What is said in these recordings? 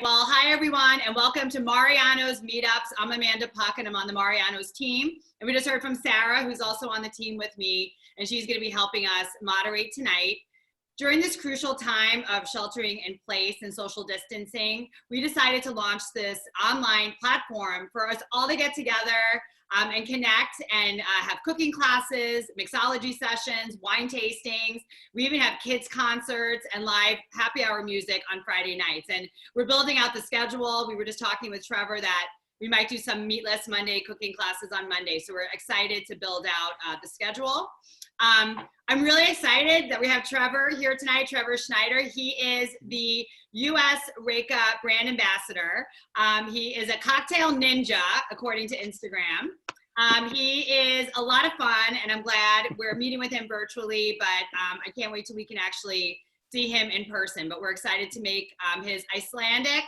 Well, hi everyone, and welcome to Mariano's Meetups. I'm Amanda Puck, and I'm on the Mariano's team. And we just heard from Sarah, who's also on the team with me, and she's going to be helping us moderate tonight. During this crucial time of sheltering in place and social distancing, we decided to launch this online platform for us all to get together and connect and have cooking classes, mixology sessions, wine tastings. We even have kids concerts and live happy hour music on Friday nights. And we're building out the schedule. We were just talking with Trevor that we might do some meatless Monday cooking classes on Monday. So we're excited to build out the schedule. I'm really excited that we have Trevor here tonight, Trevor Schneider. He is the US Reyka brand ambassador. He is a cocktail ninja, according to Instagram. He is a lot of fun, and I'm glad we're meeting with him virtually, but I can't wait till we can actually see him in person. But we're excited to make his Icelandic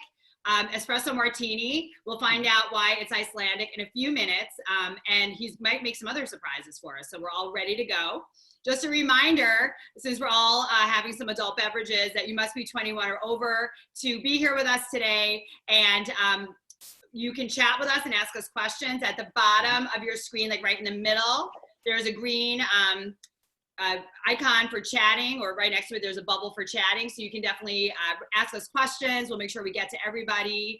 Espresso Martini. We'll find out why it's Icelandic in a few minutes, and he might make some other surprises for us, so we're all ready to go. Just a reminder, since we're all having some adult beverages, that you must be 21 or over to be here with us today, and you can chat with us and ask us questions. At the bottom of your screen, like right in the middle, there's a green icon for chatting, or right next to it there's a bubble for chatting, so you can definitely ask us questions. We'll make sure we get to everybody.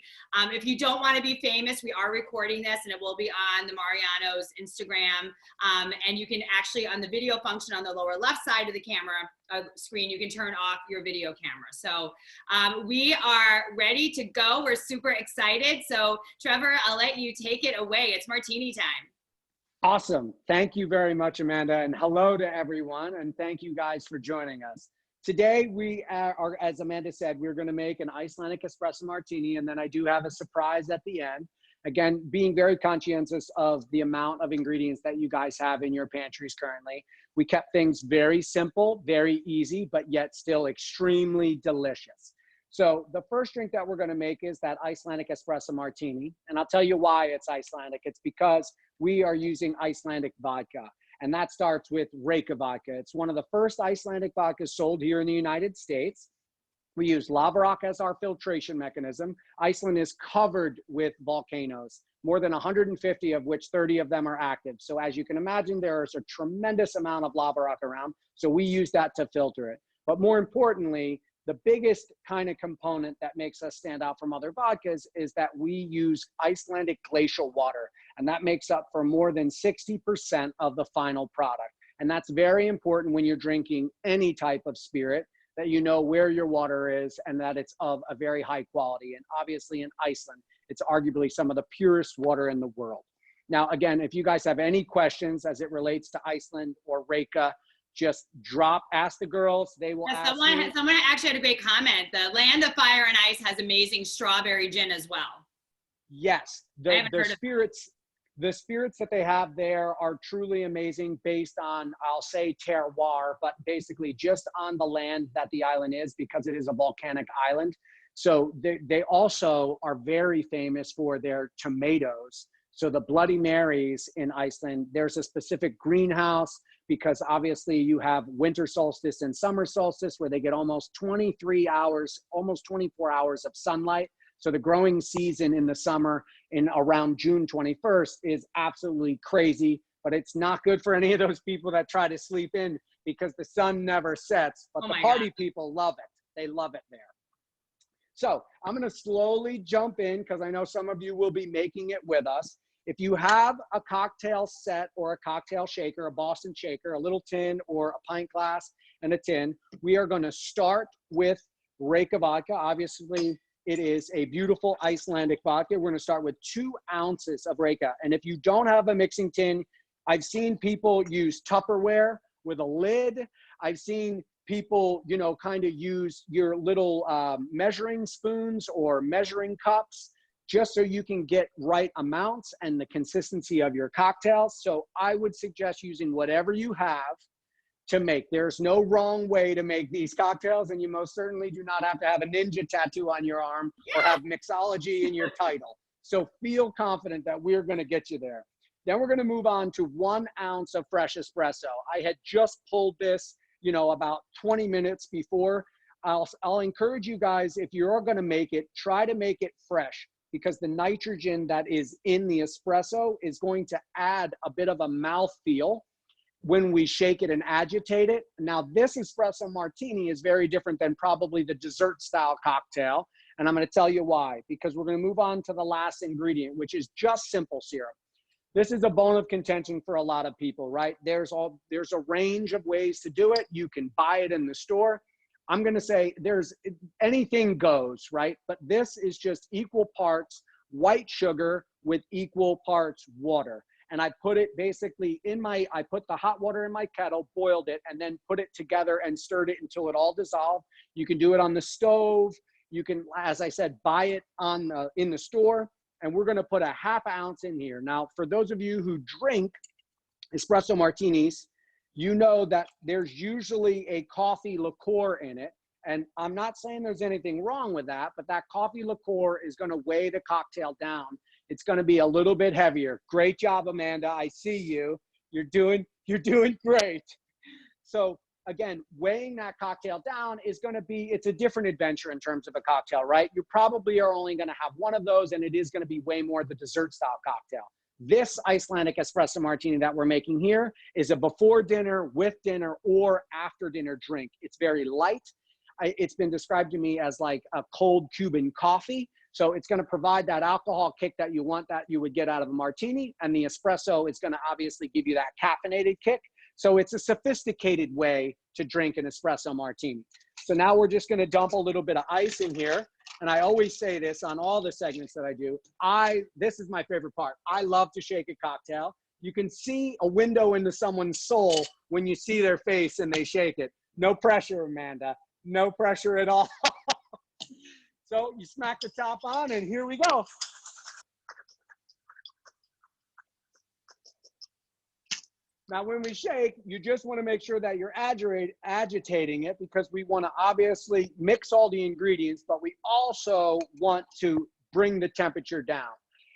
If you don't want to be famous, we are recording this and it will be on the Mariano's Instagram, and you can actually, on the video function on the lower left side of the camera screen, you can turn off your video camera. So we are ready to go. We're super excited. So Trevor, I'll let you take it away. It's martini time. Awesome. Thank you very much, Amanda, and hello to everyone, and thank you guys for joining us. Today we are, as Amanda said, we're going to make an Icelandic Espresso Martini, and then I do have a surprise at the end. Again, being very conscientious of the amount of ingredients that you guys have in your pantries currently. We kept things very simple, very easy, but yet still extremely delicious. So the first drink that we're going to make is that Icelandic Espresso Martini. And I'll tell you why it's Icelandic. It's because we are using Icelandic vodka. And that starts with Reyka vodka. It's one of the first Icelandic vodkas sold here in the United States. We use lava rock as our filtration mechanism. Iceland is covered with volcanoes, more than 150 of which 30 of them are active. So as you can imagine, there's a tremendous amount of lava rock around. So we use that to filter it. But more importantly, the biggest kind of component that makes us stand out from other vodkas is that we use Icelandic glacial water, and that makes up for more than 60% of the final product. And that's very important when you're drinking any type of spirit, that you know where your water is and that it's of a very high quality. And obviously in Iceland, it's arguably some of the purest water in the world. Now, again, if you guys have any questions as it relates to Iceland or Reyka, just ask the girls. They will ask you. Someone actually had a great comment. The Land of Fire and Ice has amazing strawberry gin as well. Yes, the spirits that they have there are truly amazing, based on, I'll say terroir, but basically just on the land that the island is, because it is a volcanic island. So they also are very famous for their tomatoes. So the Bloody Marys in Iceland, there's a specific greenhouse, because obviously you have winter solstice and summer solstice where they get almost 23 hours, almost 24 hours of sunlight. So the growing season in the summer in around June 21st is absolutely crazy, but it's not good for any of those people that try to sleep in because the sun never sets. But the party people love it. They love it there. So I'm going to slowly jump in because I know some of you will be making it with us. If you have a cocktail set or a cocktail shaker, a Boston shaker, a little tin or a pint glass and a tin, we are going to start with Reyka vodka. Obviously, it is a beautiful Icelandic vodka. We're going to start with 2 ounces of Reyka. And if you don't have a mixing tin, I've seen people use Tupperware with a lid. I've seen people, you know, kind of use your little measuring spoons or measuring cups, just so you can get right amounts and the consistency of your cocktails. So I would suggest using whatever you have to make. There's no wrong way to make these cocktails, and you most certainly do not have to have a ninja tattoo on your arm or have mixology in your title. So feel confident that we're gonna get you there. Then we're gonna move on to 1 ounce of fresh espresso. I had just pulled this, you know, about 20 minutes before. I'll encourage you guys, if you're going to make it, try to make it fresh, because the nitrogen that is in the espresso is going to add a bit of a mouthfeel when we shake it and agitate it. Now, this espresso martini is very different than probably the dessert style cocktail. And I'm going to tell you why, because we're going to move on to the last ingredient, which is just simple syrup. This is a bone of contention for a lot of people, right? There's a range of ways to do it. You can buy it in the store. I'm going to say anything goes, right? But this is just equal parts white sugar with equal parts water. And I put it basically I put the hot water in my kettle, boiled it, and then put it together and stirred it until it all dissolved. You can do it on the stove. You can, as I said, buy it in the store. And we're going to put a ½ ounce in here. Now, for those of you who drink espresso martinis, you know that there's usually a coffee liqueur in it. And I'm not saying there's anything wrong with that, but that coffee liqueur is going to weigh the cocktail down. It's going to be a little bit heavier. Great job, Amanda. I see you. You're doing great. So again, weighing that cocktail down is going to be, it's a different adventure in terms of a cocktail, right? You probably are only going to have one of those, and it is going to be way more the dessert style cocktail. This Icelandic Espresso Martini that we're making here is a before dinner, with dinner, or after dinner drink. It's very light. It's been described to me as like a cold Cuban coffee. So it's going to provide that alcohol kick that you want, that you would get out of a martini. And the espresso is going to obviously give you that caffeinated kick. So it's a sophisticated way to drink an espresso martini. So now we're just going to dump a little bit of ice in here. And I always say this on all the segments that I do. This is my favorite part. I love to shake a cocktail. You can see a window into someone's soul when you see their face and they shake it. No pressure, Amanda. No pressure at all. So you smack the top on, and here we go. Now, when we shake, you just want to make sure that you're agitating it, because we want to obviously mix all the ingredients, but we also want to bring the temperature down.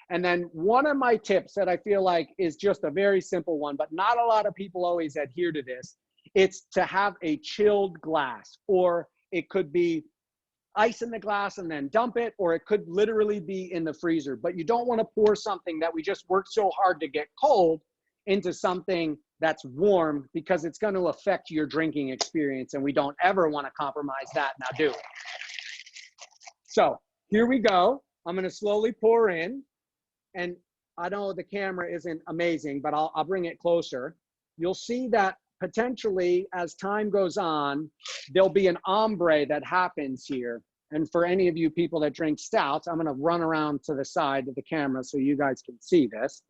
And then one of my tips that I feel like is just a very simple one, but not a lot of people always adhere to this, it's to have a chilled glass, or it could be ice in the glass and then dump it, or it could literally be in the freezer. But you don't want to pour something that we just worked so hard to get cold into something that's warm, because it's going to affect your drinking experience, and we don't ever want to compromise that. Now do it. So here we go. I'm going to slowly pour in, and I know the camera isn't amazing, but I'll bring it closer. You'll see that potentially as time goes on, there'll be an ombre that happens here. And for any of you people that drink stouts, I'm going to run around to the side of the camera so you guys can see this.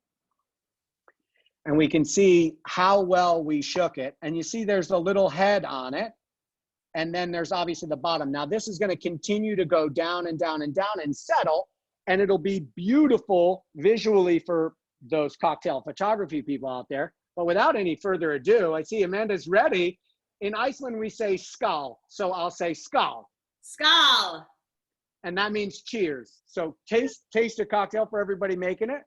And we can see how well we shook it. And you see there's a little head on it. And then there's obviously the bottom. Now this is going to continue to go down and down and down and settle. And it'll be beautiful visually for those cocktail photography people out there. But without any further ado, I see Amanda's ready. In Iceland, we say skál. So I'll say skál. Skál. And that means cheers. So taste your cocktail for everybody making it.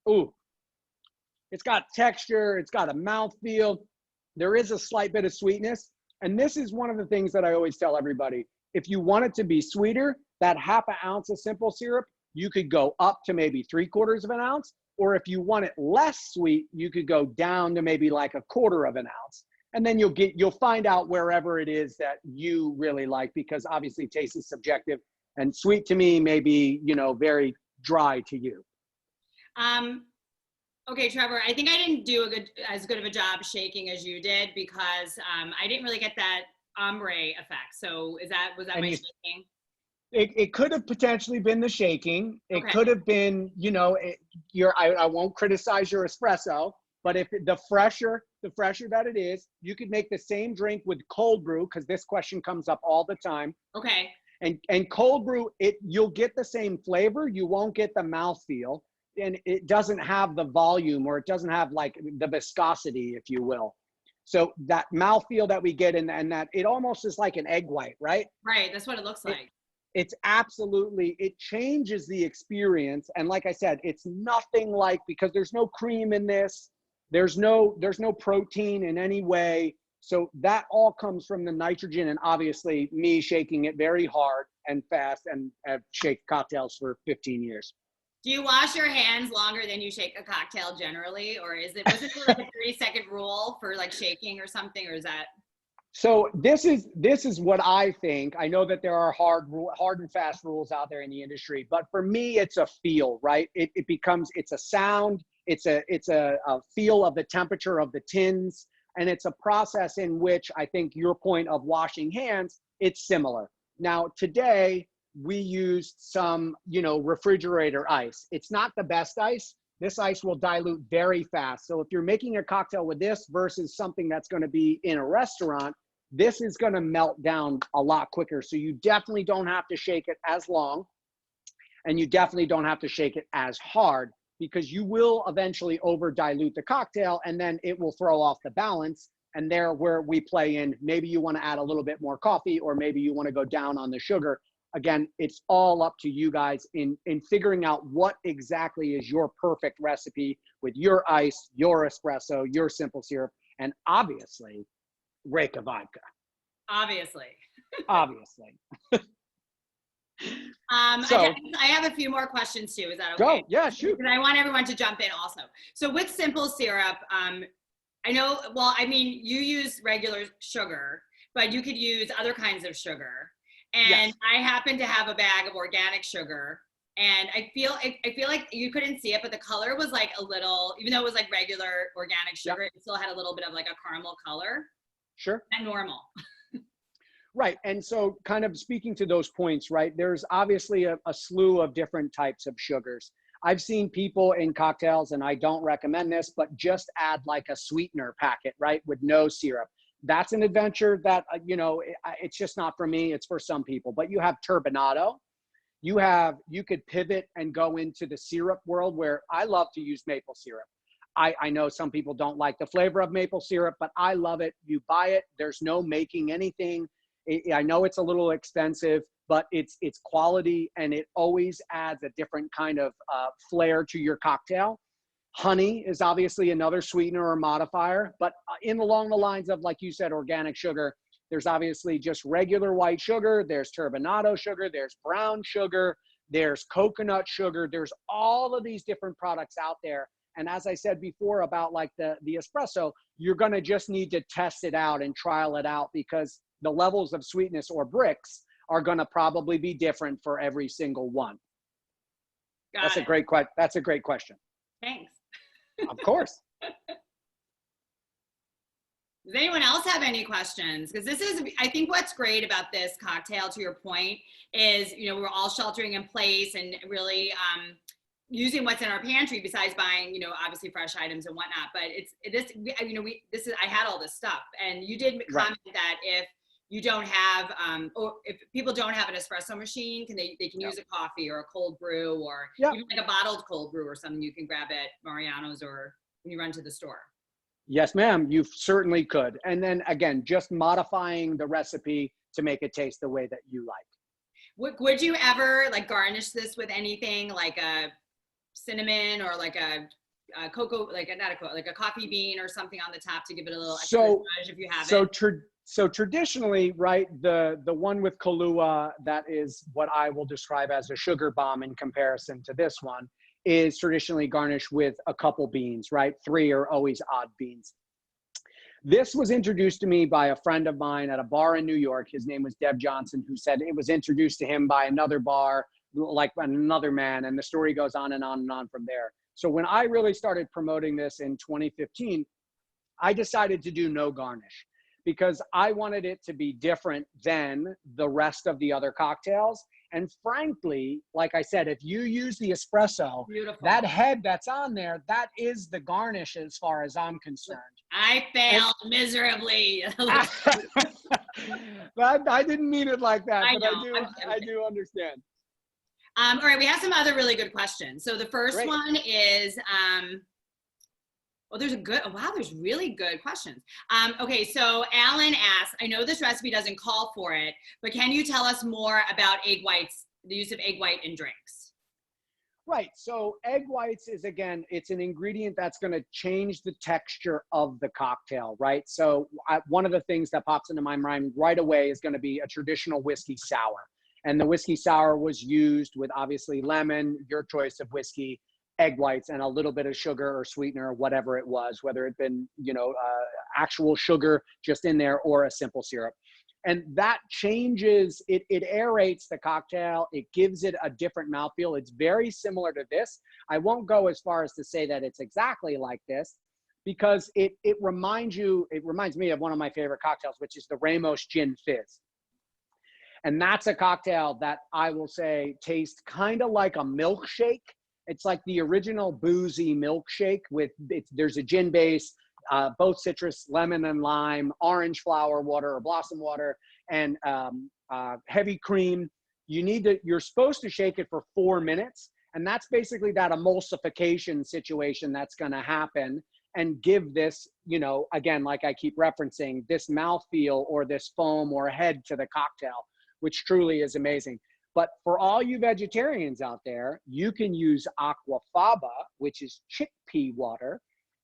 Ooh, it's got texture. It's got a mouthfeel. There is a slight bit of sweetness. And this is one of the things that I always tell everybody. If you want it to be sweeter, that ½ ounce of simple syrup, you could go up to maybe 3/4 of an ounce. Or if you want it less sweet, you could go down to maybe like 1/4 of an ounce. And then you'll find out wherever it is that you really like, because obviously taste is subjective, and sweet to me may be, very dry to you. Okay, Trevor, I think I didn't do as good of a job shaking as you did, because I didn't really get that ombre effect. So was that my shaking? It could have potentially been the shaking. It could have been, I won't criticize your espresso, but if the fresher that it is, you could make the same drink with cold brew, because this question comes up all the time. Okay. And cold brew, you'll get the same flavor. You won't get the mouthfeel, and it doesn't have the volume, or it doesn't have like the viscosity, if you will. So that mouthfeel that we get and that it almost is like an egg white, right? Right. That's what it looks like. It changes the experience. And like I said, it's nothing like, because there's no cream in this. There's no protein in any way. So that all comes from the nitrogen, and obviously me shaking it very hard and fast, and have shaked cocktails for 15 years. Do you wash your hands longer than you shake a cocktail generally? Or was it like a 3-second rule for like shaking or something? Or is that? So this is what I think. I know that there are hard and fast rules out there in the industry, but for me, it's a feel, right? It's a sound, it's a feel of the temperature of the tins, and it's a process in which I think your point of washing hands, it's similar. Now today we used some, refrigerator ice. It's not the best ice. This ice will dilute very fast. So if you're making a cocktail with this versus something that's going to be in a restaurant, this is going to melt down a lot quicker. So you definitely don't have to shake it as long, and you definitely don't have to shake it as hard, because you will eventually over dilute the cocktail, and then it will throw off the balance. And there where we play in, maybe you want to add a little bit more coffee, or maybe you want to go down on the sugar. Again, it's all up to you guys in figuring out what exactly is your perfect recipe with your ice, your espresso, your simple syrup, and obviously Reyka vodka. Obviously. Obviously. I have a few more questions too. Is that okay? Go. Yeah, shoot. And I want everyone to jump in also. So with simple syrup, I know, you use regular sugar, but you could use other kinds of sugar. And yes. I happen to have a bag of organic sugar, and I feel like you couldn't see it, but the color was like a little, even though it was like regular organic sugar, It still had a little bit of like a caramel color. Sure. Not normal. Right. And so kind of speaking to those points, right, there's obviously a slew of different types of sugars. I've seen people in cocktails, and I don't recommend this, but just add like a sweetener packet, right, with no syrup. That's an adventure that, it's just not for me. It's for some people. But you have turbinado. You could pivot and go into the syrup world, where I love to use maple syrup. I know some people don't like the flavor of maple syrup, but I love it. You buy it. There's no making anything. I know it's a little expensive, but it's quality, and it always adds a different kind of flair to your cocktail. Honey is obviously another sweetener or modifier, but along the lines of, like you said, organic sugar, there's obviously just regular white sugar, there's turbinado sugar, there's brown sugar, there's coconut sugar, there's all of these different products out there. And as I said before about like the espresso, you're going to just need to test it out and trial it out, because the levels of sweetness or bricks are going to probably be different for every single one. That's a great question. Thanks. Of course. Does anyone else have any questions? Because I think what's great about this cocktail, to your point, is, we're all sheltering in place and really using what's in our pantry besides buying, obviously fresh items and whatnot. But I had all this stuff, and you did comment that if you don't have, or if people don't have an espresso machine, they can use a coffee or a cold brew, or even like a bottled cold brew or something you can grab at Mariano's or when you run to the store. Yes, ma'am, you certainly could. And then again, just modifying the recipe to make it taste the way that you like. Would you ever like garnish this with anything like a cinnamon or like a cocoa, like a coffee bean or something on the top to give it a little extra touch if you have it? So traditionally, right, the one with Kahlua, that is what I will describe as a sugar bomb in comparison to this one, is traditionally garnished with a couple beans, right? 3 are always odd beans. This was introduced to me by a friend of mine at a bar in New York. His name was Deb Johnson, who said it was introduced to him by another bar, like another man, and the story goes on and on and on from there. So when I really started promoting this in 2015, I decided to do no garnish, because I wanted it to be different than the rest of the other cocktails. And frankly, like I said, if you use the espresso, that head that's on there, that is the garnish as far as I'm concerned. I failed miserably. I didn't mean it like that, but I do understand. All right, we have some other really good questions. So the first one is, there's really good questions. Okay, so Alan asks, I know this recipe doesn't call for it, but can you tell us more about egg whites, the use of egg white in drinks? Right. So egg whites is, again, it's an ingredient that's going to change the texture of the cocktail, right? So one of the things that pops into my mind right away is going to be a traditional whiskey sour. And the whiskey sour was used with obviously lemon, your choice of whiskey, egg whites, and a little bit of sugar or sweetener or whatever it was, whether it been, actual sugar just in there or a simple syrup. And that changes, it aerates the cocktail. It gives it a different mouthfeel. It's very similar to this. I won't go as far as to say that it's exactly like this, because it reminds me of one of my favorite cocktails, which is the Ramos Gin Fizz. And that's a cocktail that I will say tastes kind of like a milkshake. It's like the original boozy milkshake there's a gin base, both citrus, lemon and lime, orange flower water or blossom water, and heavy cream. You're supposed to shake it for 4 minutes. And that's basically that emulsification situation that's going to happen and give this, again, like I keep referencing, this mouthfeel or this foam or head to the cocktail, which truly is amazing. But for all you vegetarians out there, you can use aquafaba, which is chickpea water.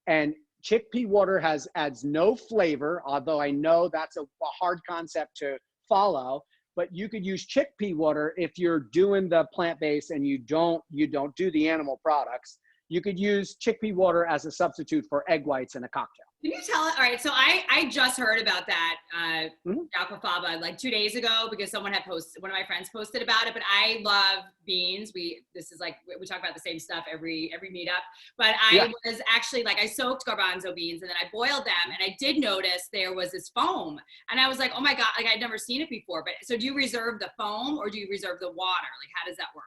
And chickpea water adds no flavor, although I know that's a hard concept to follow. But you could use chickpea water if you're doing the plant-based and you don't do the animal products. You could use chickpea water as a substitute for egg whites in a cocktail. Can you tell it? All right. So I just heard about that aquafaba like 2 days ago because one of my friends posted about it, but I love beans. This is like, we talk about the same stuff every meetup, but I was actually I soaked garbanzo beans and then I boiled them, and I did notice there was this foam, and I was like, oh my God, I'd never seen it before. But so do you reserve the foam or do you reserve the water? How does that work?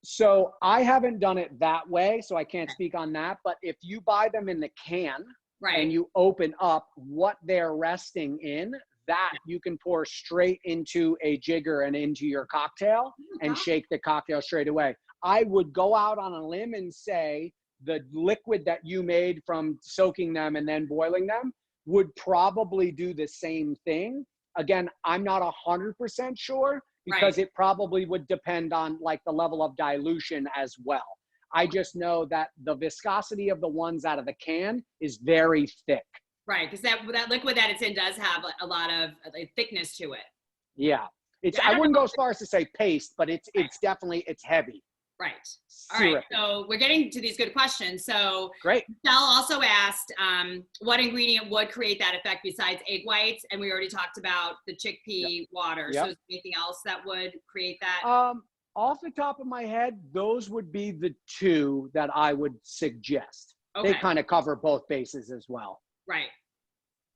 So I haven't done it that way, so I can't speak on that. But if you buy them in the can, right, and you open up what they're resting in, that you can pour straight into a jigger and into your cocktail and shake the cocktail straight away. I would go out on a limb and say the liquid that you made from soaking them and then boiling them would probably do the same thing. Again, I'm not 100% sure because it probably would depend on the level of dilution as well. I just know that the viscosity of the ones out of the can is very thick. Right, because that liquid that it's in does have a lot of thickness to it. Yeah, I wouldn't go as far as to say paste, but it's definitely heavy. Right. All right. So we're getting to these good questions. So great. Michelle also asked what ingredient would create that effect besides egg whites, and we already talked about the chickpea water. So is there anything else that would create that? Off the top of my head, those would be the two that I would suggest. Okay. They kind of cover both bases as well. Right.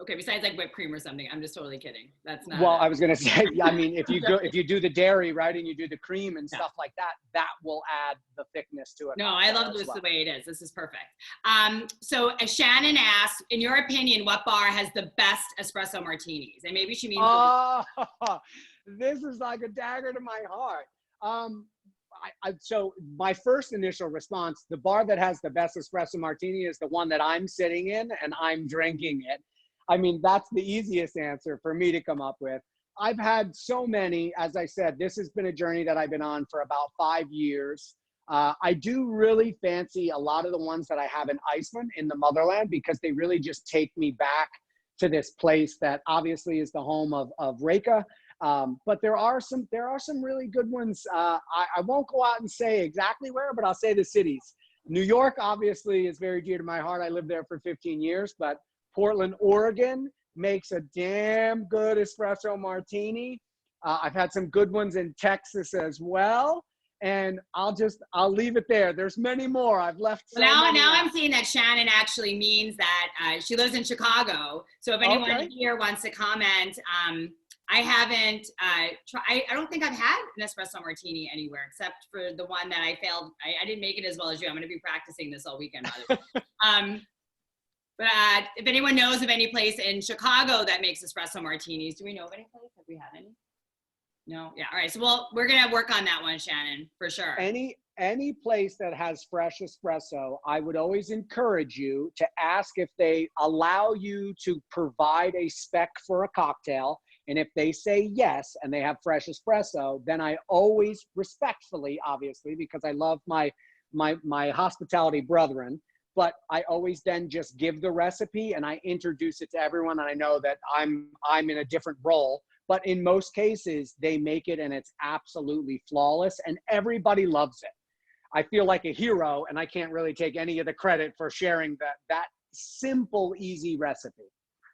Okay. Besides whipped cream or something. I'm just totally kidding. That's not. Well, I was going to say, I mean, if you do the dairy, right, and you do the cream and stuff like that, that will add the thickness to it. No, I love this the way it is. This is perfect. So Shannon asked, in your opinion, what bar has the best espresso martinis? And maybe she means. Oh, this is like a dagger to my heart. So my first initial response, the bar that has the best espresso martini is the one that I'm sitting in and I'm drinking it. I mean, that's the easiest answer for me to come up with. I've had so many, as I said, this has been a journey that I've been on for about 5 years. I do really fancy a lot of the ones that I have in Iceland, in the motherland, because they really just take me back to this place that obviously is the home of Reyka. But there are some really good ones. I won't go out and say exactly where, but I'll say the cities. New York obviously is very dear to my heart. I lived there for 15 years, but Portland, Oregon makes a damn good espresso martini. I've had some good ones in Texas as well. And I'll leave it there. There's many more. I've left. Now I'm seeing that Shannon actually means that she lives in Chicago. So if anyone here wants to comment, I haven't I don't think I've had an espresso martini anywhere except for the one that I failed. I didn't make it as well as you. I'm going to be practicing this all weekend, by the way. But if anyone knows of any place in Chicago that makes espresso martinis, do we know of any place? Have we had any? No. Yeah. All right. So we're going to work on that one, Shannon, for sure. Any place that has fresh espresso, I would always encourage you to ask if they allow you to provide a spec for a cocktail. And if they say yes, and they have fresh espresso, then I always respectfully, obviously, because I love my my hospitality brethren, but I always then just give the recipe and I introduce it to everyone. And I know that I'm in a different role, but in most cases they make it and it's absolutely flawless and everybody loves it. I feel like a hero, and I can't really take any of the credit for sharing that simple, easy recipe.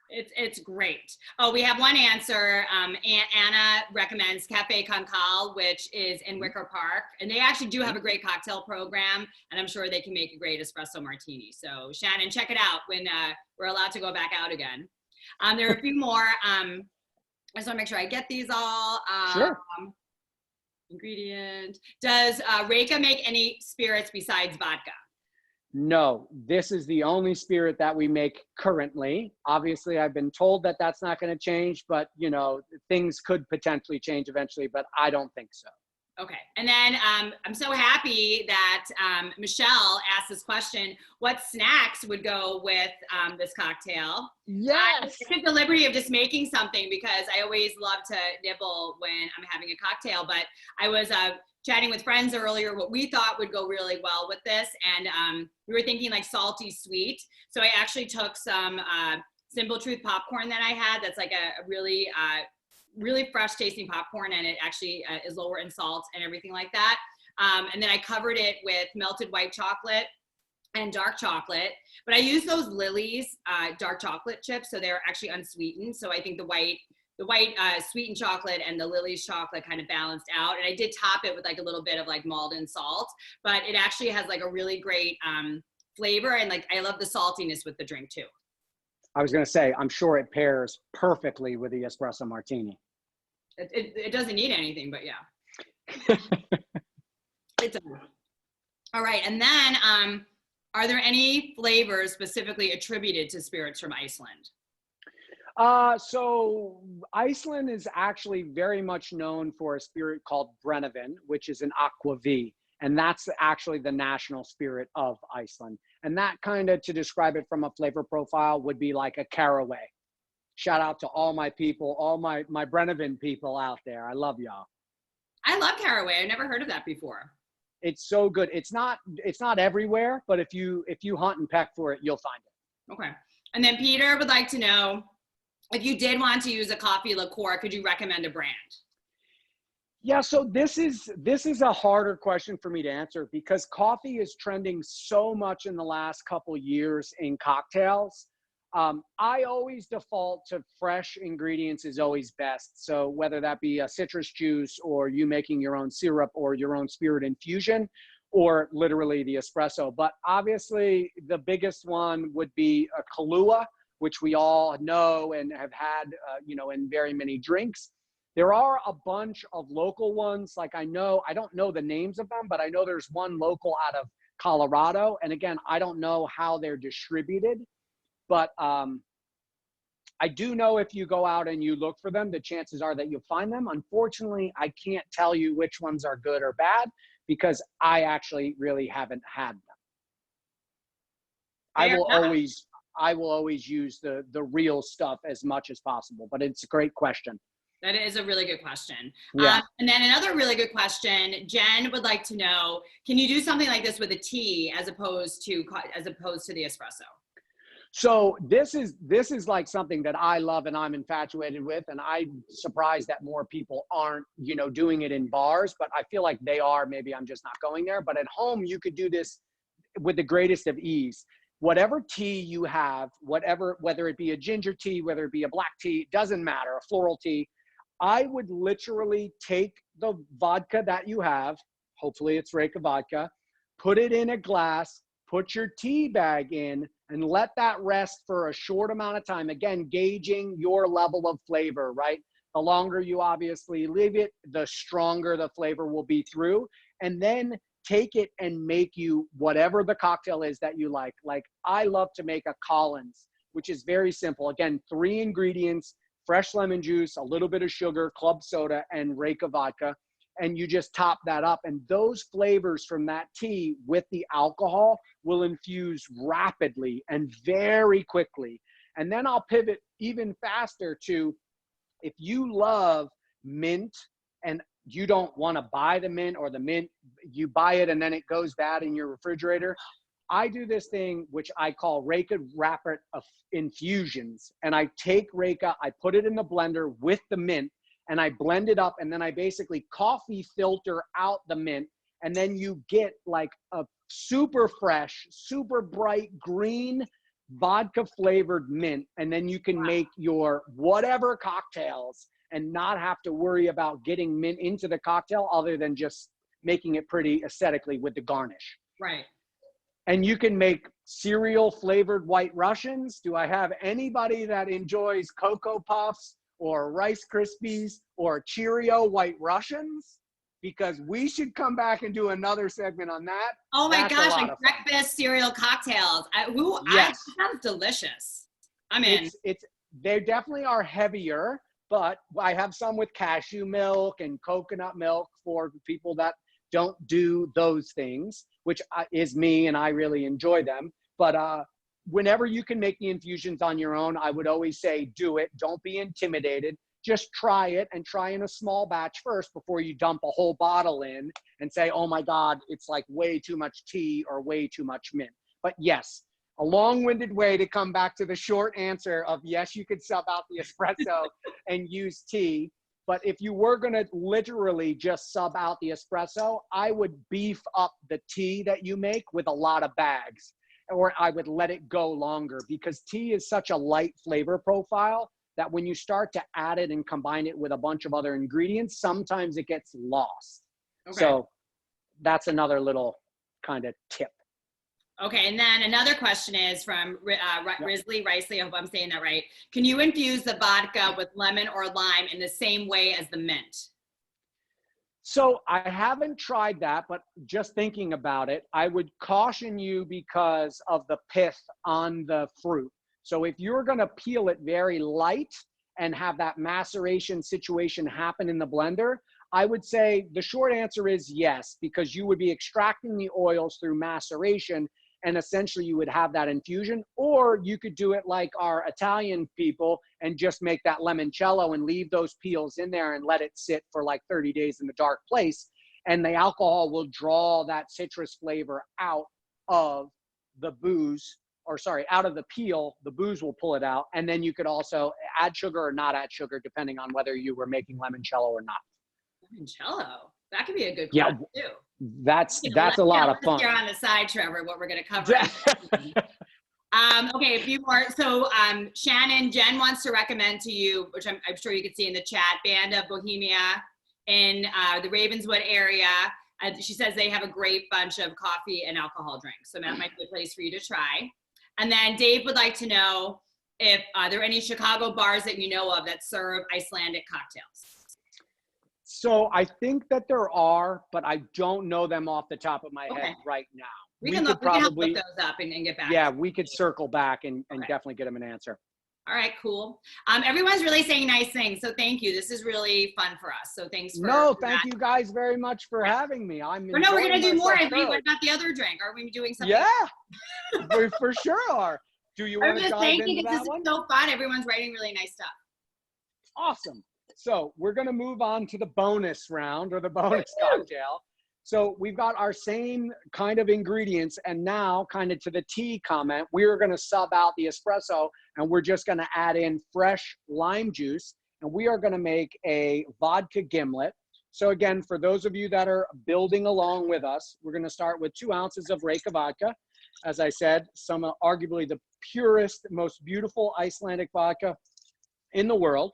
It's great. Oh, we have one answer. Anna recommends Cafe Concal, which is in Wicker Park. And they actually do have a great cocktail program, and I'm sure they can make a great espresso martini. So Shannon, check it out when we're allowed to go back out again. There are a few more. I just want to make sure I get these all. Sure. Ingredient. Does Reyka make any spirits besides vodka? No, this is the only spirit that we make currently. Obviously, I've been told that that's not going to change, but you know, things could potentially change eventually, but I don't think so. Okay. And then I'm so happy that Michelle asked this question: what snacks would go with this cocktail? Yes. I took the liberty of just making something because I always love to nibble when I'm having a cocktail, but I was chatting with friends earlier what we thought would go really well with this, and we were thinking like salty sweet. So I actually took some Simple Truth popcorn that I had that's like a really really fresh tasting popcorn, and it actually is lower in salt and everything like that. And then I covered it with melted white chocolate and dark chocolate, but I use those Lily's dark chocolate chips, so they're actually unsweetened. So I think the white sweetened chocolate and the Lily's chocolate kind of balanced out. And I did top it with like a little bit of like Malden salt, but it actually has like a really great flavor. And like, I love the saltiness with the drink too. I was going to say, I'm sure it pairs perfectly with the espresso martini. It doesn't need anything, but yeah. It's all right. And then are there any flavors specifically attributed to spirits from Iceland? So Iceland is actually very much known for a spirit called Brennivin, which is an aquavit. And that's actually the national spirit of Iceland. And that kind of, to describe it from a flavor profile, would be like a caraway. Shout out to all my people, all my Brennivin people out there. I love y'all. I love caraway. I've never heard of that before. It's so good. It's not everywhere, but if you hunt and peck for it, you'll find it. Okay. And then Peter would like to know, if you did want to use a coffee liqueur, could you recommend a brand? Yeah, so this is a harder question for me to answer because coffee is trending so much in the last couple years in cocktails. I always default to fresh ingredients is always best. So whether that be a citrus juice or you making your own syrup or your own spirit infusion or literally the espresso. But obviously the biggest one would be a Kahlua, which we all know and have had, in very many drinks. There are a bunch of local ones. Like I don't know the names of them, but I know there's one local out of Colorado. And again, I don't know how they're distributed, but I do know if you go out and you look for them, the chances are that you'll find them. Unfortunately, I can't tell you which ones are good or bad because I actually really haven't had them. I will always use the real stuff as much as possible, but it's a great question. That is a really good question. Yeah. And then another really good question, Jen would like to know, can you do something like this with a tea as opposed to the espresso? So this is like something that I love and I'm infatuated with, and I'm surprised that more people aren't, doing it in bars, but I feel like they are. Maybe I'm just not going there. But at home, you could do this with the greatest of ease. Whatever tea you have, whether it be a ginger tea, whether it be a black tea, doesn't matter, a floral tea, I would literally take the vodka that you have, hopefully it's Reyka vodka, put it in a glass, put your tea bag in, and let that rest for a short amount of time. Again, gauging your level of flavor, right? The longer you obviously leave it, the stronger the flavor will be through. And then take it and make you whatever the cocktail is that you like. Like I love to make a Collins, which is very simple. Again, 3 ingredients, fresh lemon juice, a little bit of sugar, club soda, and Reyka vodka. And you just top that up. And those flavors from that tea with the alcohol will infuse rapidly and very quickly. And then I'll pivot even faster to, if you love mint and you don't want to buy the mint, or the mint you buy it and then it goes bad in your refrigerator. I do this thing, which I call Reyka Rapid Infusions. And I take Reyka, I put it in the blender with the mint, and I blend it up, and then I basically coffee filter out the mint. And then you get like a super fresh, super bright green vodka flavored mint. And then you can make your whatever cocktails and not have to worry about getting mint into the cocktail other than just making it pretty aesthetically with the garnish. Right. And you can make cereal flavored White Russians. Do I have anybody that enjoys Cocoa Puffs or Rice Krispies or Cheerio White Russians? Because we should come back and do another segment on that. Oh my gosh, like breakfast cereal cocktails. That sounds delicious. I'm in. They definitely are heavier, but I have some with cashew milk and coconut milk for people that don't do those things, which is me, and I really enjoy them. But whenever you can make the infusions on your own, I would always say do it. Don't be intimidated. Just try it, and try in a small batch first before you dump a whole bottle in and say, oh my God, it's like way too much tea or way too much mint. But yes, a long-winded way to come back to the short answer of yes, you could sub out the espresso and use tea. But if you were going to literally just sub out the espresso, I would beef up the tea that you make with a lot of bags, or I would let it go longer, because tea is such a light flavor profile that when you start to add it and combine it with a bunch of other ingredients, sometimes it gets lost. Okay. So that's another little kind of tip. Okay, and then another question is from Risley Ricely. I hope I'm saying that right. Can you infuse the vodka with lemon or lime in the same way as the mint? So I haven't tried that, but just thinking about it, I would caution you because of the pith on the fruit. So if you're going to peel it very light and have that maceration situation happen in the blender, I would say the short answer is yes, because you would be extracting the oils through maceration, and essentially you would have that infusion. Or you could do it like our Italian people and just make that limoncello and leave those peels in there and let it sit for like 30 days in the dark place. And the alcohol will draw that citrus flavor out of the booze, or sorry, out of the peel. The booze will pull it out. And then you could also add sugar or not add sugar, depending on whether you were making limoncello or not. Limoncello? That could be a good class too. That's a lot of fun. Here on the side, Trevor, what we're going to cover. Okay, a few more. So Jen wants to recommend to you, which I'm sure you can see in the chat, Banda Bohemia in the Ravenswood area. She says they have a great bunch of coffee and alcohol drinks. So that might be a place for you to try. And then Dave would like to know if there are any Chicago bars that you know of that serve Icelandic cocktails. So I think that there are, but I don't know them off the top of my head right now. We can look those up and get back. Yeah, we could circle back and definitely get them an answer. All right, cool. Everyone's really saying nice things, so thank you. This is really fun for us. So thanks for thank you guys very much for having me. We're gonna do more. What about the other drink? Are we doing something? Yeah, we for sure are. Do you want to dive into that one? This is so fun. Everyone's writing really nice stuff. Awesome. So we're going to move on to the bonus round, or the bonus cocktail. So we've got our same kind of ingredients, and now kind of to the tea comment, we're going to sub out the espresso, and we're just going to add in fresh lime juice, and we are going to make a vodka gimlet. So again, for those of you that are building along with us, we're going to start with 2 ounces of Reyka vodka. As I said, some arguably the purest, most beautiful Icelandic vodka in the world.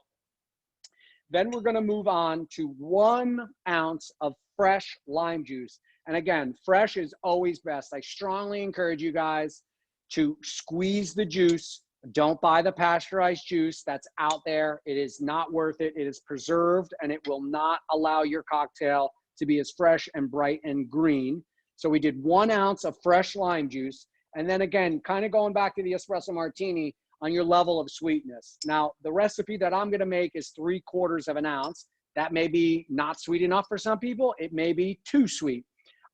Then we're going to move on to 1 ounce of fresh lime juice. And again, fresh is always best. I strongly encourage you guys to squeeze the juice. Don't buy the pasteurized juice that's out there. It is not worth it. It is preserved, and it will not allow your cocktail to be as fresh and bright and green. So we did 1 ounce of fresh lime juice. And then again, kind of going back to the espresso martini, on your level of sweetness. Now, the recipe that I'm going to make is 3/4 of an ounce. That may be not sweet enough for some people. It may be too sweet.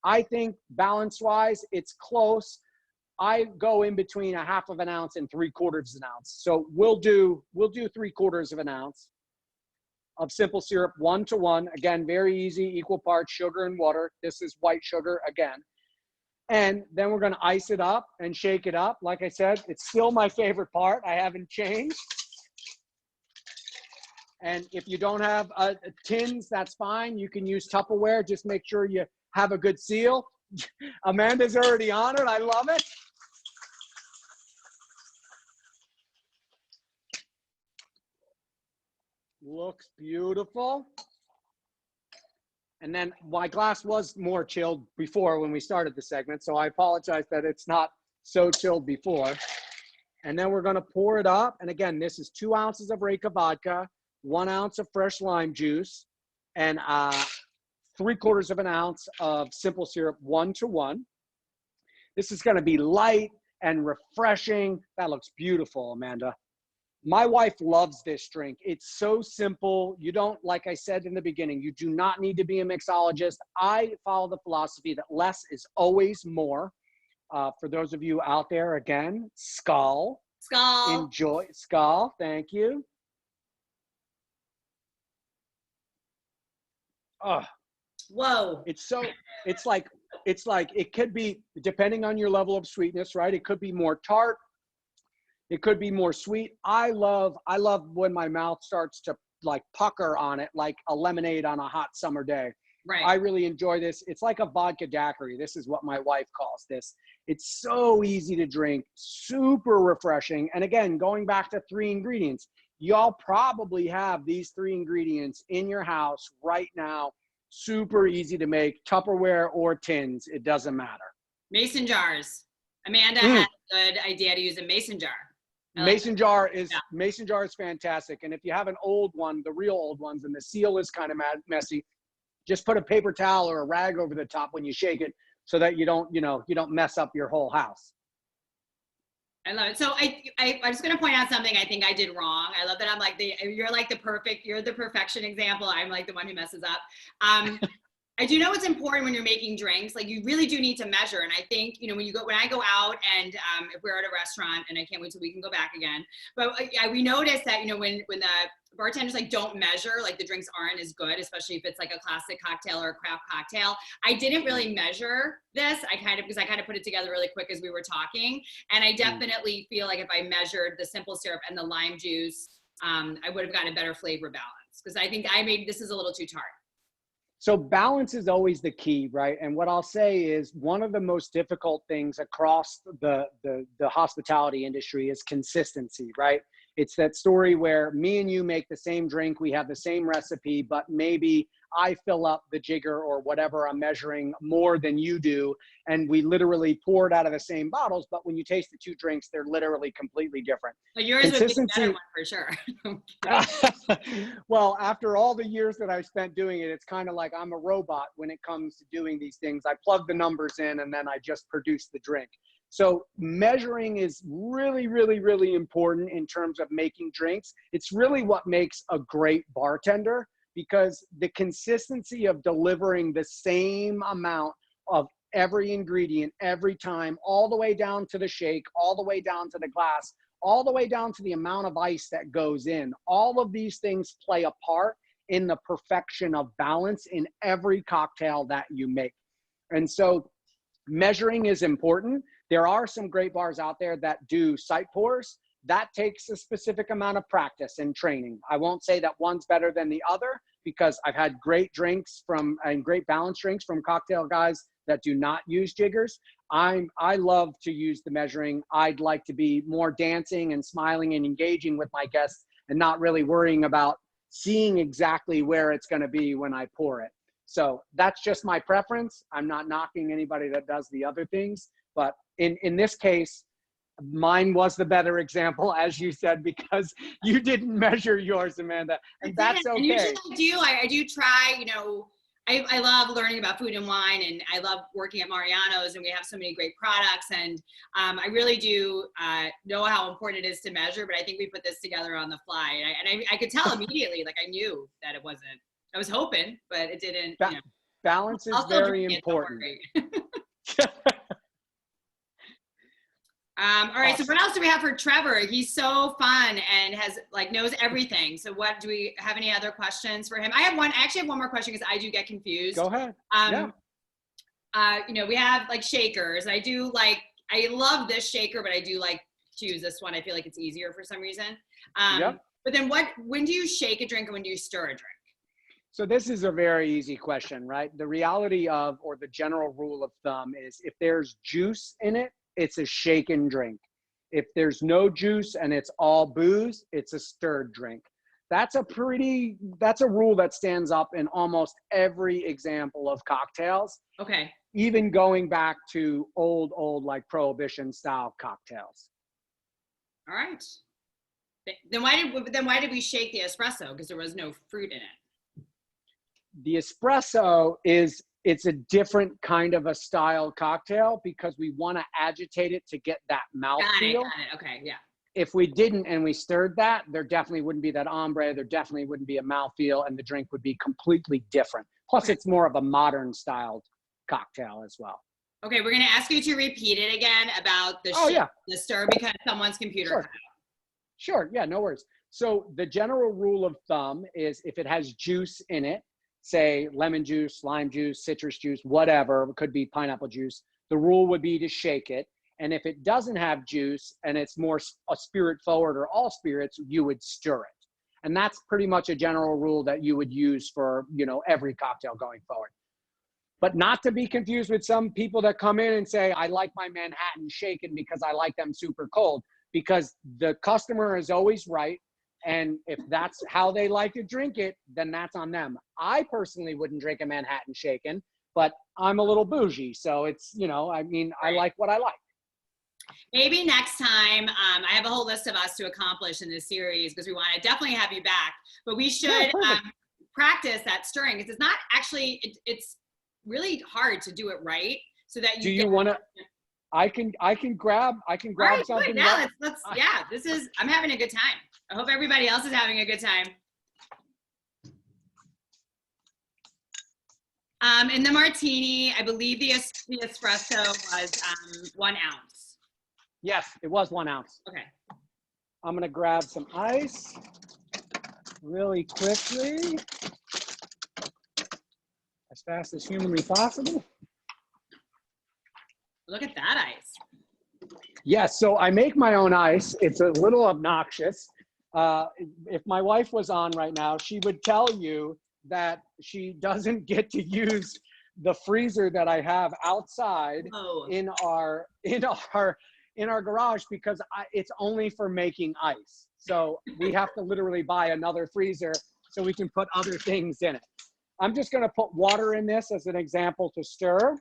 I think balance-wise, it's close. I go in between 1/2 of an ounce and 3/4 of an ounce. So we'll do 3/4 of an ounce. of simple syrup, 1-to-1. Again, very easy, equal parts sugar and water. This is white sugar again. And then we're going to ice it up and shake it up. Like I said, it's still my favorite part. I haven't changed. And if you don't have tins, that's fine. You can use Tupperware. Just make sure you have a good seal. Amanda's already on it. I love it. Looks beautiful. And then my glass was more chilled before when we started the segment, so I apologize that it's not so chilled before. And then we're going to pour it up. And again, this is 2 ounces of Reyka vodka, 1 ounce of fresh lime juice, and 3/4 of an ounce of simple syrup, 1-to-1. This is going to be light and refreshing. That looks beautiful, Amanda. My wife loves this drink. It's so simple. You don't, like I said in the beginning, you do not need to be a mixologist. I follow the philosophy that less is always more. For those of you out there, again, skull. Skull. Enjoy. Skull. Thank you. Oh. Whoa. It's like it could be, depending on your level of sweetness, right? It could be more tart. It could be more sweet. I love when my mouth starts to like pucker on it, like a lemonade on a hot summer day. Right. I really enjoy this. It's like a vodka daiquiri. This is what my wife calls this. It's so easy to drink, super refreshing. And again, going back to 3 ingredients, y'all probably have these 3 ingredients in your house right now. Super easy to make, Tupperware or tins, it doesn't matter. Mason jars. Amanda had a good idea to use a mason jar. Mason jar is fantastic. And if you have an old one, the real old ones, and the seal is kind of messy, just put a paper towel or a rag over the top when you shake it so that you don't mess up your whole house. I love it. So I'm just going to point out something I think I did wrong. I love that I'm like you're the perfection example. I'm like the one who messes up. I do know it's important when you're making drinks, like you really do need to measure. And I think, when I go out and if we're at a restaurant, and I can't wait till we can go back again, but we noticed that, when the bartenders like don't measure, like the drinks aren't as good, especially if it's like a classic cocktail or a craft cocktail. I didn't really measure this. Because I kind of put it together really quick as we were talking. And I definitely feel like if I measured the simple syrup and the lime juice, I would have gotten a better flavor balance, because I think this is a little too tart. So balance is always the key, right? And what I'll say is one of the most difficult things across the hospitality industry is consistency, right? It's that story where me and you make the same drink, we have the same recipe, but maybe I fill up the jigger or whatever I'm measuring more than you do, and we literally pour it out of the same bottles, but when you taste the 2 drinks, they're literally completely different. But yours would be the better one for sure. Well, after all the years that I've spent doing it, it's kind of like I'm a robot when it comes to doing these things. I plug the numbers in and then I just produce the drink. So measuring is really, really, really important in terms of making drinks. It's really what makes a great bartender, because the consistency of delivering the same amount of every ingredient every time, all the way down to the shake, all the way down to the glass, all the way down to the amount of ice that goes in. All of these things play a part in the perfection of balance in every cocktail that you make. And so measuring is important. There are some great bars out there that do sight pours. That takes a specific amount of practice and training. I won't say that one's better than the other, because I've had great drinks and great balanced drinks from cocktail guys that do not use jiggers. I love to use the measuring. I'd like to be more dancing and smiling and engaging with my guests and not really worrying about seeing exactly where it's going to be when I pour it. So that's just my preference. I'm not knocking anybody that does the other things, but in this case, mine was the better example, as you said, because you didn't measure yours, Amanda, and that's okay. And usually I do try, I love learning about food and wine, and I love working at Mariano's, and we have so many great products, and I really do know how important it is to measure, but I think we put this together on the fly, and I could tell immediately, like I knew that it wasn't, I was hoping, but it didn't. Balance is very important. All right, so what else do we have for Trevor? He's so fun and knows everything. So what, do we have any other questions for him? I actually have one more question because I do get confused. Go ahead. You know, we have like shakers. I love this shaker, but I do like to use this one. I feel like it's easier for some reason. But then when do you shake a drink and when do you stir a drink? So this is a very easy question, right? The reality of, or the general rule of thumb is if there's juice in it, it's a shaken drink. If there's no juice and it's all booze, it's a stirred drink. That's a rule that stands up in almost every example of cocktails. Okay. Even going back to old like Prohibition style cocktails. All right. Then why did we shake the espresso? Because there was no fruit in it. The espresso it's a different kind of a style cocktail because we want to agitate it to get that mouthfeel. Got it. Okay, yeah. If we didn't and we stirred that, there definitely wouldn't be that ombre. There definitely wouldn't be a mouthfeel, and the drink would be completely different. Plus, It's more of a modern styled cocktail as well. Okay, we're going to ask you to repeat it again about the the stir because someone's computer cut out. Sure, yeah, no worries. So the general rule of thumb is if it has juice in it, say lemon juice, lime juice, citrus juice, whatever, it could be pineapple juice, the rule would be to shake it. And if it doesn't have juice and it's more a spirit forward or all spirits, you would stir it. And that's pretty much a general rule that you would use for, you know, every cocktail going forward. But not to be confused with some people that come in and say, I like my Manhattan shaken because I like them super cold, because the customer is always right. And if that's how they like to drink it, then that's on them. I personally wouldn't drink a Manhattan shaken, but I'm a little bougie. So it's, you know, I mean, I like what I like. Maybe next time, I have a whole list of us to accomplish in this series because we want to definitely have you back, but we should practice that stirring because it's not actually, it's really hard to do it right so that you do you want to, I can grab right, something. Good. Yeah, I'm having a good time. I hope everybody else is having a good time. In the martini, I believe the espresso was 1 ounce. Yes, it was 1 ounce. Okay. I'm gonna grab some ice really quickly, as fast as humanly possible. Look at that ice. Yes, so I make my own ice. It's a little obnoxious. If my wife was on right now, she would tell you that she doesn't get to use the freezer that I have outside in our garage because it's only for making ice. So we have to literally buy another freezer so we can put other things in it. I'm just going to put water in this as an example to stir.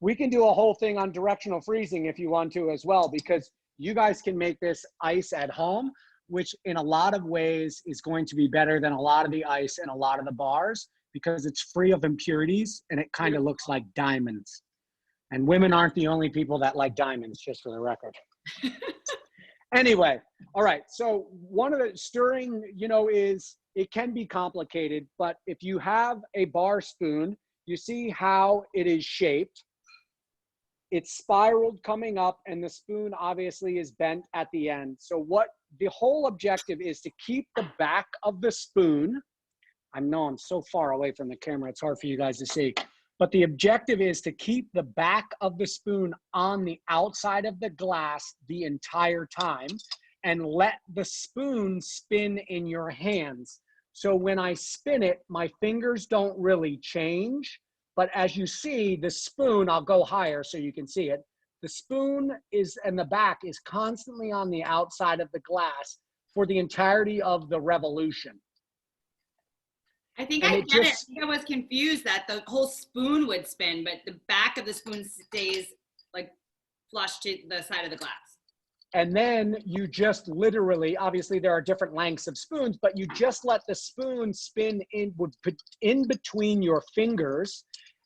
We can do a whole thing on directional freezing if you want to as well, because you guys can make this ice at home, which in a lot of ways is going to be better than a lot of the ice in a lot of the bars because it's free of impurities and it kind of looks like diamonds. And women aren't the only people that like diamonds, just for the record. Anyway, all right. So one of the stirring, you know, it can be complicated, but if you have a bar spoon, you see how it is shaped. It's spiraled coming up and the spoon obviously is bent at the end. So what the whole objective is to keep the back of the spoon. I know I'm so far away from the camera, it's hard for you guys to see. But the objective is to keep the back of the spoon on the outside of the glass the entire time and let the spoon spin in your hands. So when I spin it, my fingers don't really change. But as you see, the spoon, I'll go higher so you can see it. The spoon and the back is constantly on the outside of the glass for the entirety of the revolution. I think I get it. I think I was confused that the whole spoon would spin, but the back of the spoon stays like flush to the side of the glass. And then you just literally, obviously there are different lengths of spoons, but you just let the spoon spin in between your fingers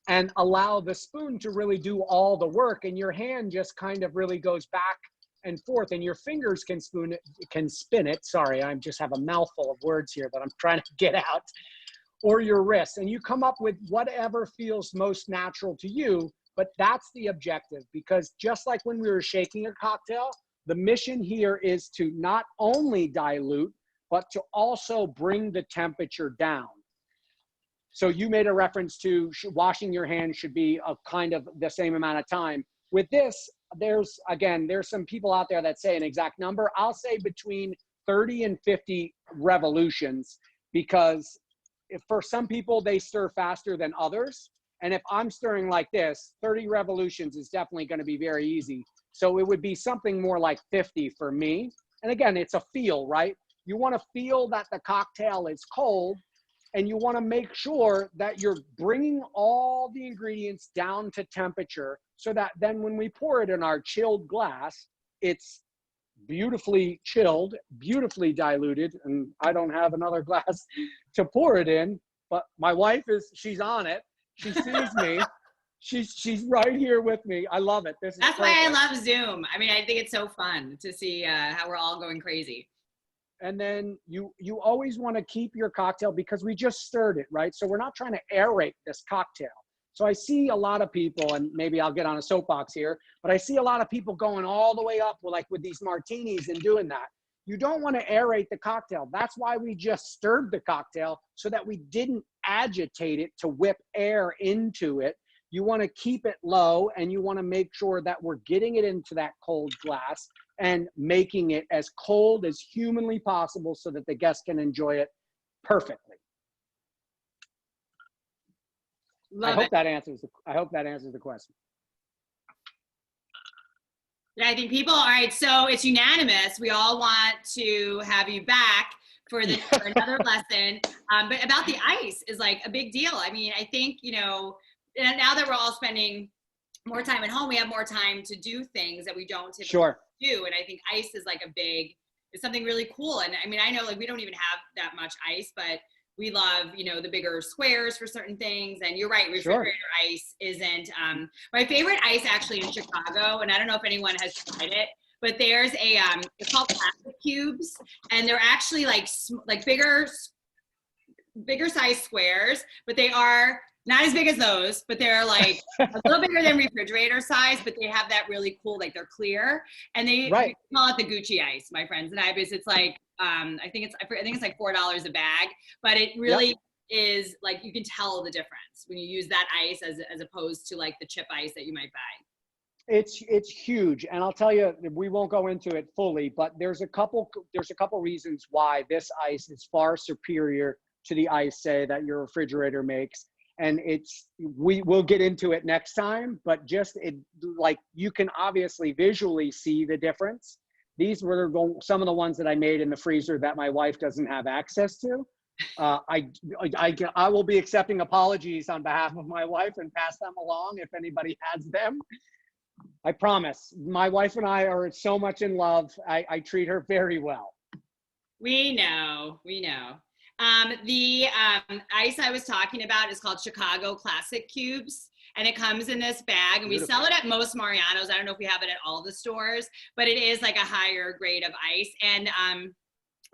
and allow the spoon to really do all the work. And your hand just kind of really goes back and forth and your fingers can spin it. Sorry, I just have a mouthful of words here that I'm trying to get out. Or your wrist. And you come up with whatever feels most natural to you. But that's the objective, because just like when we were shaking a cocktail, the mission here is to not only dilute, but to also bring the temperature down. So you made a reference to washing your hands should be a kind of the same amount of time. With this, there's some people out there that say an exact number. I'll say between 30 and 50 revolutions, because if for some people they stir faster than others. And if I'm stirring like this, 30 revolutions is definitely going to be very easy. So it would be something more like 50 for me. And again, it's a feel, right? You want to feel that the cocktail is cold, and you want to make sure that you're bringing all the ingredients down to temperature, so that then when we pour it in our chilled glass, it's beautifully chilled, beautifully diluted. And I don't have another glass to pour it in, but my wife she's on it. She sees me. She's right here with me. I love it. That's perfect. Why I love Zoom. I mean, I think it's so fun to see how we're all going crazy. And then you always want to keep your cocktail, because we just stirred it, right? So we're not trying to aerate this cocktail. So I see a lot of people, and maybe I'll get on a soapbox here, but I see a lot of people going all the way up with these martinis and doing that. You don't want to aerate the cocktail. That's why we just stirred the cocktail, so that we didn't agitate it to whip air into it. You want to keep it low, and you want to make sure that we're getting it into that cold glass and making it as cold as humanly possible, so that the guests can enjoy it perfectly. I hope that answers the question. Yeah, I think people, all right, so it's unanimous. We all want to have you back for another lesson. But about the ice is like a big deal. I mean, I think, now that we're all spending more time at home, we have more time to do things that we don't typically do. And I think ice is like it's something really cool. And I mean, I know we don't even have that much ice, but we love, the bigger squares for certain things. And you're right, refrigerator ice isn't, my favorite ice actually in Chicago, and I don't know if anyone has tried it, but there's it's called plastic cubes, and they're actually like bigger size squares, but they are not as big as those, but they're like a little bigger than refrigerator size, but they have that really cool, they're clear, and they call it the Gucci ice, my friends and I, because it's like, I think it's like $4 a bag, but it really is like, you can tell the difference when you use that ice as opposed to like the chip ice that you might buy. It's huge. And I'll tell you, we won't go into it fully, but there's a couple reasons why this ice is far superior to the ice, say, that your refrigerator makes. And we will get into it next time, but you can obviously visually see the difference. These were some of the ones that I made in the freezer that my wife doesn't have access to. I will be accepting apologies on behalf of my wife and pass them along if anybody has them. I promise. My wife and I are so much in love. I treat her very well. We know. The ice I was talking about is called Chicago Classic Cubes, and it comes in this bag, and we sell it at most Mariano's. I don't know if we have it at all the stores, but it is like a higher grade of ice. And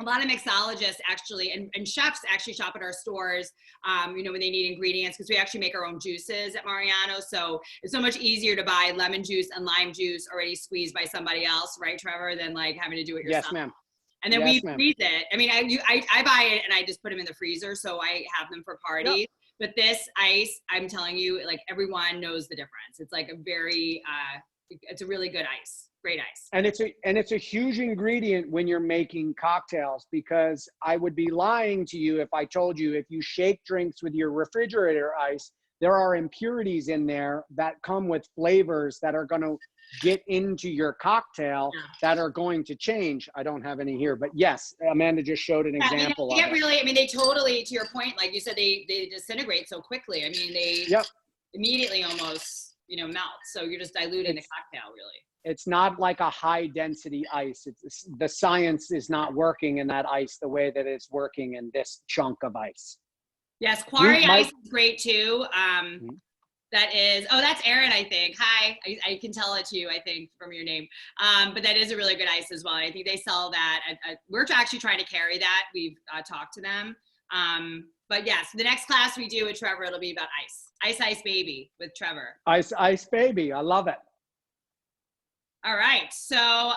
a lot of mixologists actually, and chefs actually shop at our stores, when they need ingredients, because we actually make our own juices at Mariano's. So it's so much easier to buy lemon juice and lime juice already squeezed by somebody else, right, Trevor, than like having to do it yourself. Yes, ma'am. And then we freeze it. I mean, I buy it and I just put them in the freezer, so I have them for parties. Yep. But this ice, I'm telling you, like, everyone knows the difference. It's like it's a really good ice, great ice. And it's a huge ingredient when you're making cocktails, because I would be lying to you if I told you if you shake drinks with your refrigerator ice, there are impurities in there that come with flavors that are going to get into your cocktail that are going to change. I don't have any here, but yes, Amanda just showed an example of it. They totally, to your point, like you said, they disintegrate so quickly. I mean, they immediately almost, melt. So you're just diluting the cocktail, really. It's not like a high density ice. The science is not working in that ice the way that it's working in this chunk of ice. Yes, Quarry ice is great too. That's Erin, I think. Hi, I can tell it to you, I think, from your name. But that is a really good ice as well. I think they sell that. We're actually trying to carry that. We've talked to them. But yes, the next class we do with Trevor, it'll be about ice baby with Trevor. Ice baby. I love it. All right. So,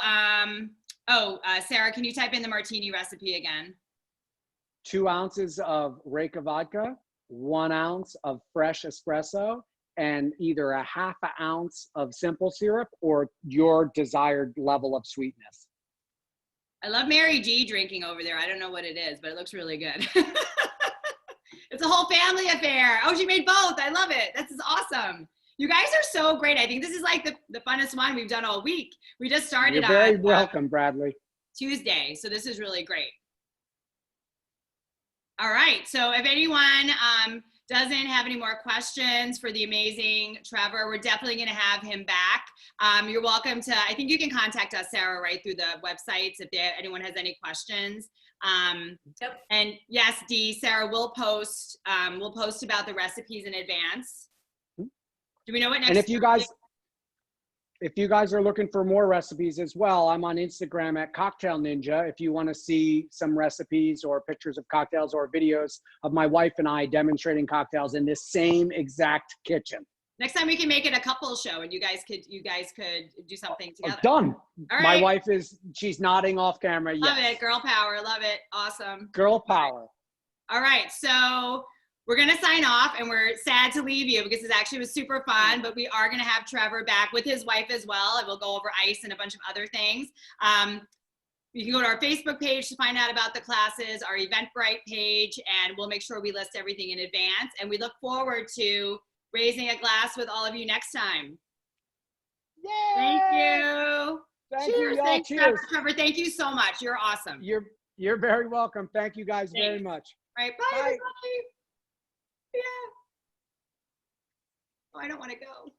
Sarah, can you type in the martini recipe again? 2 ounces of Reyka vodka, 1 ounce of fresh espresso, and either a half an ounce of simple syrup or your desired level of sweetness. I love Mary G drinking over there. I don't know what it is, but it looks really good. It's a whole family affair. Oh, she made both. I love it. This is awesome. You guys are so great. I think this is like the funnest one we've done all week. We just started You're very welcome, Bradley. Tuesday. So this is really great. All right. So if anyone doesn't have any more questions for the amazing Trevor, we're definitely going to have him back. You're welcome to, I think you can contact us, Sarah, right through the websites if anyone has any questions. Yep. And yes, Dee, Sarah, we'll post about the recipes in advance. Do we know what next? And if you guys are looking for more recipes as well, I'm on Instagram at Cocktail Ninja. If you want to see some recipes or pictures of cocktails or videos of my wife and I demonstrating cocktails in this same exact kitchen. Next time we can make it a couple show and you guys could do something together. Done. All right. My wife she's nodding off camera. Love Yes. it. Girl power. Love it. Awesome. Girl power. All right. So we're going to sign off and we're sad to leave you because this actually was super fun, but we are going to have Trevor back with his wife as well. And we'll go over ice and a bunch of other things. You can go to our Facebook page to find out about the classes, our Eventbrite page, and we'll make sure we list everything in advance. And we look forward to raising a glass with all of you next time. Yay! Thank you. Thank Cheers. you, y'all. Thanks, Cheers. Trevor. Thank you so much. You're awesome. You're very welcome. Thank you guys very Thanks. much. All right. Bye, Bye. everybody. Yeah. Oh, I don't want to go.